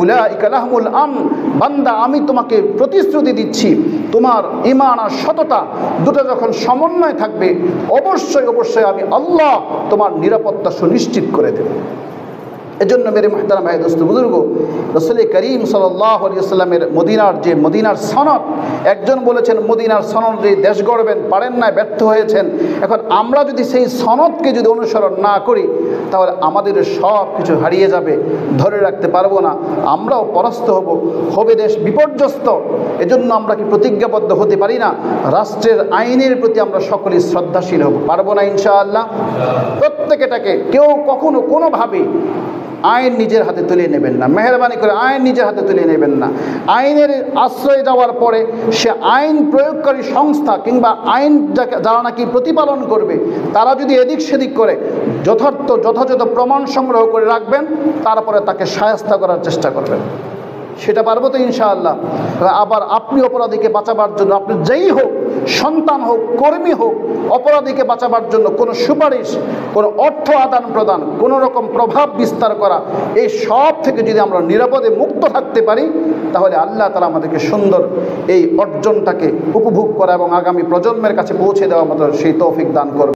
উলাইকা লাহুমুল আমন, বান্দা আমি তোমাকে প্রতিশ্রুতি দিচ্ছি তোমার ঈমান আর সততা দুটো যখন সমন্বয় থাকবে অবশ্যই অবশ্যই আমি আল্লাহ তোমার নিরাপত্তা সুনিশ্চিত করে দেব। এজন্য মেরে মুহতারাম ভাই দোস্ত বুজুর্গ, রাসূল করিম সাল্লাল্লাহু আলাইহি ওয়াসাল্লামের মদিনার সনদ, একজন বলেছেন মদিনার সনদে দেশ গড়বেন, পারেন না, ব্যর্থ হয়েছেন। এখন আমরা যদি সেই সনদকে যদি অনুসরণ না করি তাহলে আমাদের সব কিছু হারিয়ে যাবে, ধরে রাখতে পারবো না, আমরাও পরাস্ত হবে দেশ বিপর্যস্ত। এজন্য আমরা কি প্রতিজ্ঞাবদ্ধ হতে পারি না রাষ্ট্রের আইনের প্রতি আমরা সকলেই শ্রদ্ধাশীল হব? পারবো না ইনশাআল্লাহ? প্রত্যেকটাকে কেউ কখনো কোনোভাবে আইন নিজের হাতে তুলে নেবেন না, মেহরবানি করে আইন নিজের হাতে তুলে নেবেন না। আইনের আশ্রয় যাওয়ার পরে সে আইন প্রয়োগকারী সংস্থা কিংবা আইন যারা নাকি প্রতিপালন করবে তারা যদি এদিক সেদিক করে যথাযথ প্রমাণ সংগ্রহ করে রাখবেন, তারপরে তাকে শায়েস্তা করার চেষ্টা করবেন। সেটা পারবো তো ইনশাআল্লাহ? আবার আপনি অপরাধীকে বাঁচাবার জন্য, আপনি যেই হোক, সন্তান হোক, কর্মী হোক, অপরাধীকে বাঁচাবার জন্য কোনো সুপারিশ, কোনো অর্থ আদান প্রদান, কোনো রকম প্রভাব বিস্তার করা, এই সব থেকে যদি আমরা নিরাপদে মুক্ত থাকতে পারি তাহলে আল্লাহ তাআলা আমাদেরকে সুন্দর এই অর্জনটাকে উপভোগ করা এবং আগামী প্রজন্মের কাছে পৌঁছে দেওয়ার মতো সেই তৌফিক দান করবে।